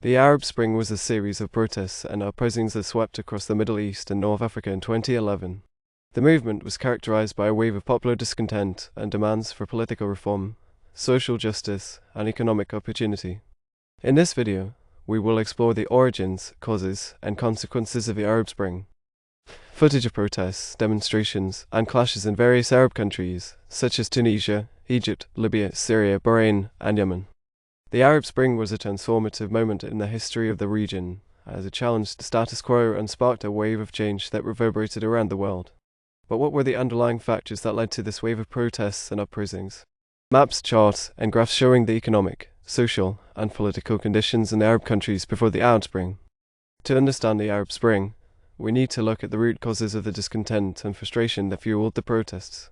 The Arab Spring was a series of protests and uprisings that swept across the Middle East and North Africa in 2011. The movement was characterized by a wave of popular discontent and demands for political reform, social justice, and economic opportunity. In this video, we will explore the origins, causes, and consequences of the Arab Spring. Footage of protests, demonstrations, and clashes in various Arab countries, such as Tunisia, Egypt, Libya, Syria, Bahrain, and Yemen. The Arab Spring was a transformative moment in the history of the region, as it challenged the status quo and sparked a wave of change that reverberated around the world. But what were the underlying factors that led to this wave of protests and uprisings? Maps, charts, and graphs showing the economic, social, and political conditions in the Arab countries before the Arab Spring. To understand the Arab Spring, we need to look at the root causes of the discontent and frustration that fueled the protests.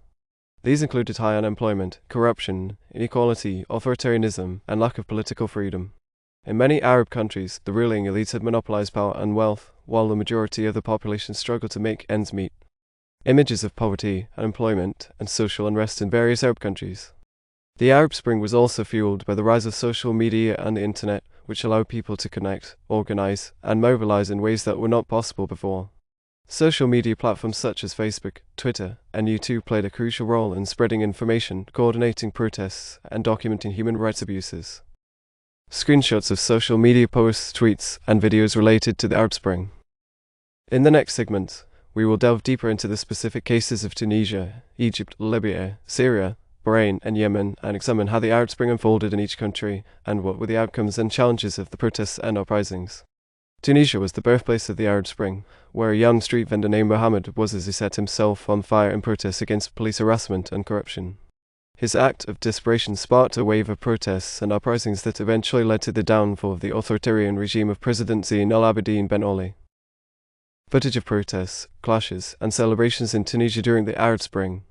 These included high unemployment, corruption, inequality, authoritarianism, and lack of political freedom. In many Arab countries, the ruling elites had monopolized power and wealth, while the majority of the population struggled to make ends meet. Images of poverty, unemployment, and social unrest in various Arab countries. The Arab Spring was also fueled by the rise of social media and the internet, which allowed people to connect, organize, and mobilize in ways that were not possible before. Social media platforms such as Facebook, Twitter, and YouTube played a crucial role in spreading information, coordinating protests, and documenting human rights abuses. Screenshots of social media posts, tweets, and videos related to the Arab Spring. In the next segment, we will delve deeper into the specific cases of Tunisia, Egypt, Libya, Syria, Bahrain, and Yemen, and examine how the Arab Spring unfolded in each country, and what were the outcomes and challenges of the protests and uprisings. Tunisia was the birthplace of the Arab Spring, where a young street vendor named Mohammed was as he set himself on fire in protest against police harassment and corruption. His act of desperation sparked a wave of protests and uprisings that eventually led to the downfall of the authoritarian regime of President Zine al-Abidine Ben Ali. Footage of protests, clashes, and celebrations in Tunisia during the Arab Spring.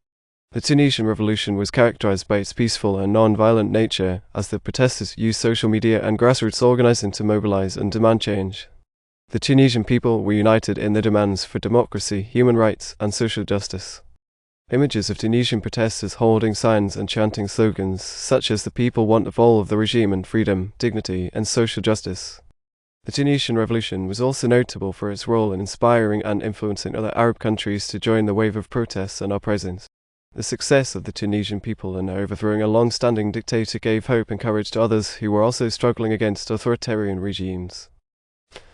The Tunisian revolution was characterized by its peaceful and non-violent nature, as the protesters used social media and grassroots organizing to mobilize and demand change. The Tunisian people were united in their demands for democracy, human rights, and social justice. Images of Tunisian protesters holding signs and chanting slogans such as "The people want the fall of the regime and freedom, dignity, and social justice." The Tunisian revolution was also notable for its role in inspiring and influencing other Arab countries to join the wave of protests and uprisings. The success of the Tunisian people in overthrowing a long-standing dictator gave hope and courage to others who were also struggling against authoritarian regimes.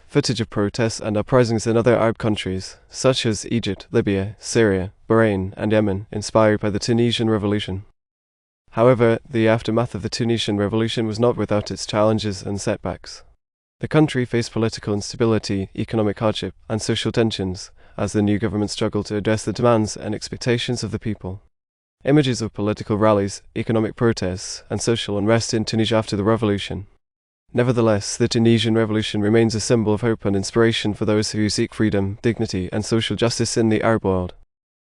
Footage of protests and uprisings in other Arab countries, such as Egypt, Libya, Syria, Bahrain, and Yemen, inspired by the Tunisian Revolution. However, the aftermath of the Tunisian Revolution was not without its challenges and setbacks. The country faced political instability, economic hardship, and social tensions, as the new government struggled to address the demands and expectations of the people. Images of political rallies, economic protests, and social unrest in Tunisia after the revolution. Nevertheless, the Tunisian Revolution remains a symbol of hope and inspiration for those who seek freedom, dignity, and social justice in the Arab world.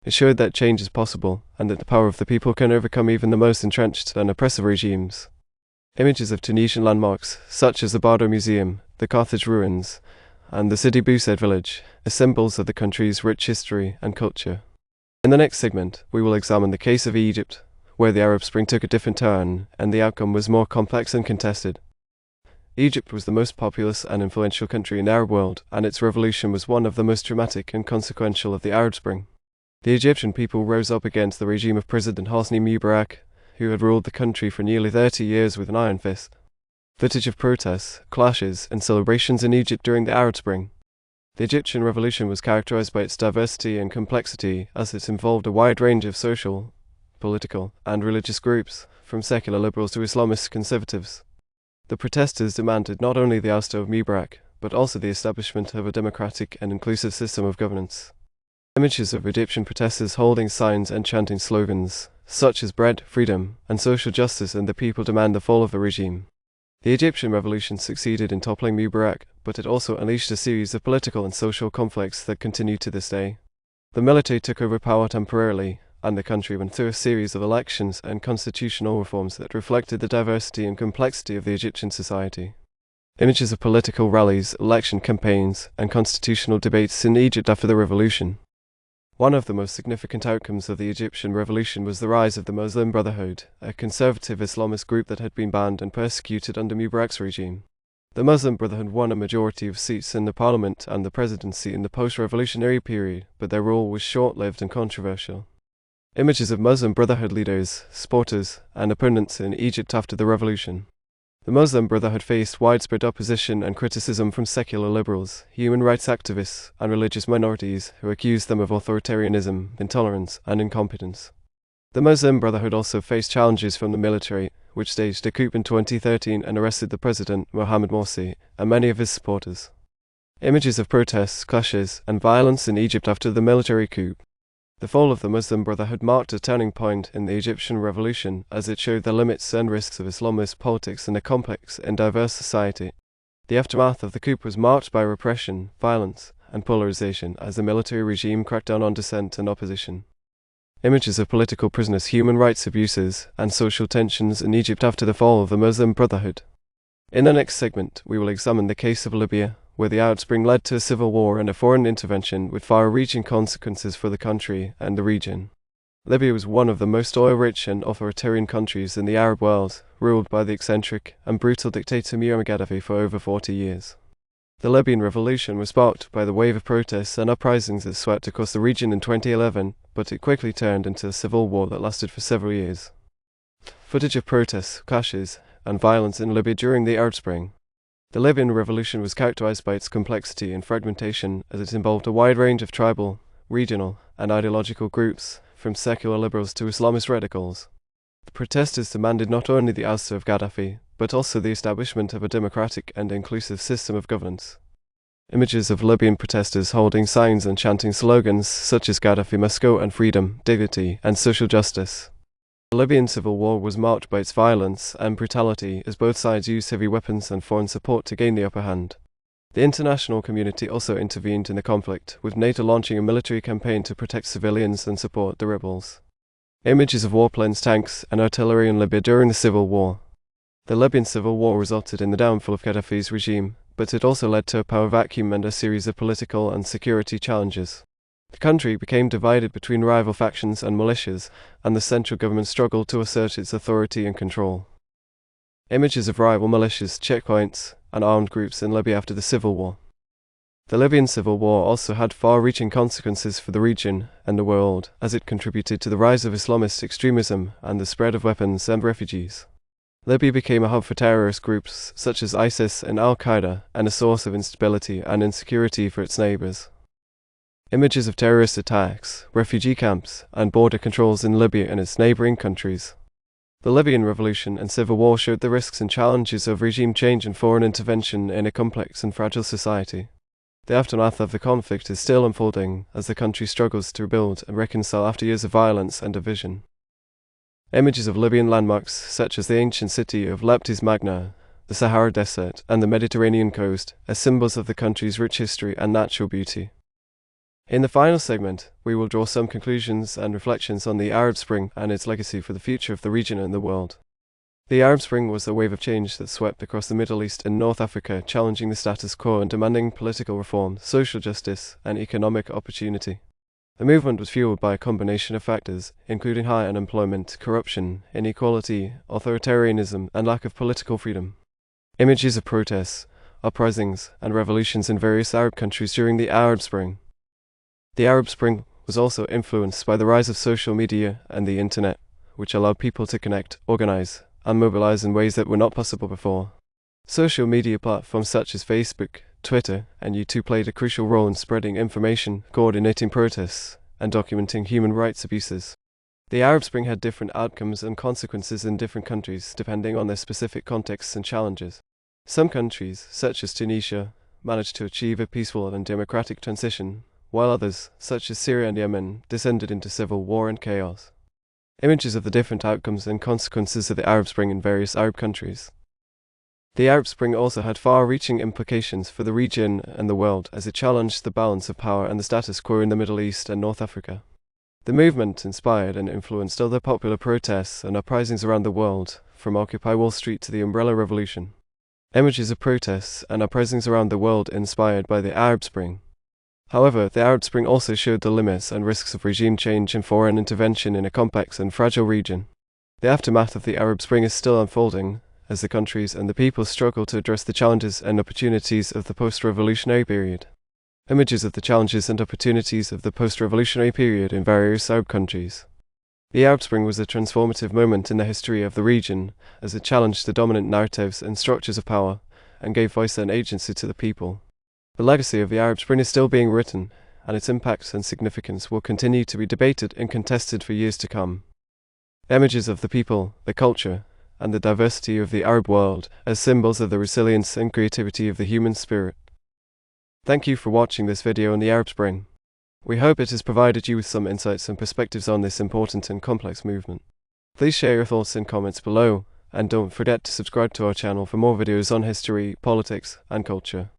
It showed that change is possible, and that the power of the people can overcome even the most entrenched and oppressive regimes. Images of Tunisian landmarks, such as the Bardo Museum, the Carthage ruins, and the Sidi Bou Said village, are symbols of the country's rich history and culture. In the next segment, we will examine the case of Egypt, where the Arab Spring took a different turn, and the outcome was more complex and contested. Egypt was the most populous and influential country in the Arab world, and its revolution was one of the most dramatic and consequential of the Arab Spring. The Egyptian people rose up against the regime of President Hosni Mubarak, who had ruled the country for nearly 30 years with an iron fist. Footage of protests, clashes, and celebrations in Egypt during the Arab Spring. The Egyptian revolution was characterized by its diversity and complexity, as it involved a wide range of social, political, and religious groups, from secular liberals to Islamist conservatives. The protesters demanded not only the ouster of Mubarak, but also the establishment of a democratic and inclusive system of governance. Images of Egyptian protesters holding signs and chanting slogans, such as bread, freedom, and social justice, and the people demand the fall of the regime. The Egyptian revolution succeeded in toppling Mubarak, but it also unleashed a series of political and social conflicts that continue to this day. The military took over power temporarily, and the country went through a series of elections and constitutional reforms that reflected the diversity and complexity of the Egyptian society. Images of political rallies, election campaigns, and constitutional debates in Egypt after the revolution. One of the most significant outcomes of the Egyptian revolution was the rise of the Muslim Brotherhood, a conservative Islamist group that had been banned and persecuted under Mubarak's regime. The Muslim Brotherhood won a majority of seats in the parliament and the presidency in the post-revolutionary period, but their rule was short-lived and controversial. Images of Muslim Brotherhood leaders, supporters, and opponents in Egypt after the revolution. The Muslim Brotherhood faced widespread opposition and criticism from secular liberals, human rights activists, and religious minorities who accused them of authoritarianism, intolerance, and incompetence. The Muslim Brotherhood also faced challenges from the military, which staged a coup in 2013 and arrested the president, Mohamed Morsi, and many of his supporters. Images of protests, clashes, and violence in Egypt after the military coup. The fall of the Muslim Brotherhood marked a turning point in the Egyptian revolution, as it showed the limits and risks of Islamist politics in a complex and diverse society. The aftermath of the coup was marked by repression, violence, and polarization as the military regime cracked down on dissent and opposition. Images of political prisoners, human rights abuses, and social tensions in Egypt after the fall of the Muslim Brotherhood. In the next segment, we will examine the case of Libya, where the Arab Spring led to a civil war and a foreign intervention with far-reaching consequences for the country and the region. Libya was one of the most oil-rich and authoritarian countries in the Arab world, ruled by the eccentric and brutal dictator Muammar Gaddafi for over 40 years. The Libyan revolution was sparked by the wave of protests and uprisings that swept across the region in 2011, but it quickly turned into a civil war that lasted for several years. Footage of protests, clashes, and violence in Libya during the Arab Spring. The Libyan revolution was characterized by its complexity and fragmentation, as it involved a wide range of tribal, regional, and ideological groups, from secular liberals to Islamist radicals. The protesters demanded not only the ouster of Gaddafi, but also the establishment of a democratic and inclusive system of governance. Images of Libyan protesters holding signs and chanting slogans such as Gaddafi must go and freedom, dignity, and social justice. The Libyan civil war was marked by its violence and brutality as both sides used heavy weapons and foreign support to gain the upper hand. The international community also intervened in the conflict, with NATO launching a military campaign to protect civilians and support the rebels. Images of warplanes, tanks, and artillery in Libya during the civil war. The Libyan civil war resulted in the downfall of Gaddafi's regime, but it also led to a power vacuum and a series of political and security challenges. The country became divided between rival factions and militias, and the central government struggled to assert its authority and control. Images of rival militias, checkpoints, and armed groups in Libya after the civil war. The Libyan civil war also had far-reaching consequences for the region and the world, as it contributed to the rise of Islamist extremism and the spread of weapons and refugees. Libya became a hub for terrorist groups such as ISIS and Al-Qaeda, and a source of instability and insecurity for its neighbors. Images of terrorist attacks, refugee camps, and border controls in Libya and its neighboring countries. The Libyan revolution and civil war showed the risks and challenges of regime change and foreign intervention in a complex and fragile society. The aftermath of the conflict is still unfolding as the country struggles to rebuild and reconcile after years of violence and division. Images of Libyan landmarks such as the ancient city of Leptis Magna, the Sahara Desert, and the Mediterranean coast as symbols of the country's rich history and natural beauty. In the final segment, we will draw some conclusions and reflections on the Arab Spring and its legacy for the future of the region and the world. The Arab Spring was a wave of change that swept across the Middle East and North Africa, challenging the status quo and demanding political reform, social justice, and economic opportunity. The movement was fueled by a combination of factors, including high unemployment, corruption, inequality, authoritarianism, and lack of political freedom. Images of protests, uprisings, and revolutions in various Arab countries during the Arab Spring. The Arab Spring was also influenced by the rise of social media and the internet, which allowed people to connect, organize, and mobilize in ways that were not possible before. Social media platforms such as Facebook, Twitter, and YouTube played a crucial role in spreading information, coordinating protests, and documenting human rights abuses. The Arab Spring had different outcomes and consequences in different countries, depending on their specific contexts and challenges. Some countries, such as Tunisia, managed to achieve a peaceful and democratic transition, while others, such as Syria and Yemen, descended into civil war and chaos. Images of the different outcomes and consequences of the Arab Spring in various Arab countries. The Arab Spring also had far-reaching implications for the region and the world, as it challenged the balance of power and the status quo in the Middle East and North Africa. The movement inspired and influenced other popular protests and uprisings around the world, from Occupy Wall Street to the Umbrella Revolution. Images of protests and uprisings around the world inspired by the Arab Spring. However, the Arab Spring also showed the limits and risks of regime change and foreign intervention in a complex and fragile region. The aftermath of the Arab Spring is still unfolding, as the countries and the people struggle to address the challenges and opportunities of the post-revolutionary period. Images of the challenges and opportunities of the post-revolutionary period in various Arab countries. The Arab Spring was a transformative moment in the history of the region, as it challenged the dominant narratives and structures of power, and gave voice and agency to the people. The legacy of the Arab Spring is still being written, and its impacts and significance will continue to be debated and contested for years to come. Images of the people, the culture, and the diversity of the Arab world as symbols of the resilience and creativity of the human spirit. Thank you for watching this video on the Arab Spring. We hope it has provided you with some insights and perspectives on this important and complex movement. Please share your thoughts in comments below, and don't forget to subscribe to our channel for more videos on history, politics, and culture.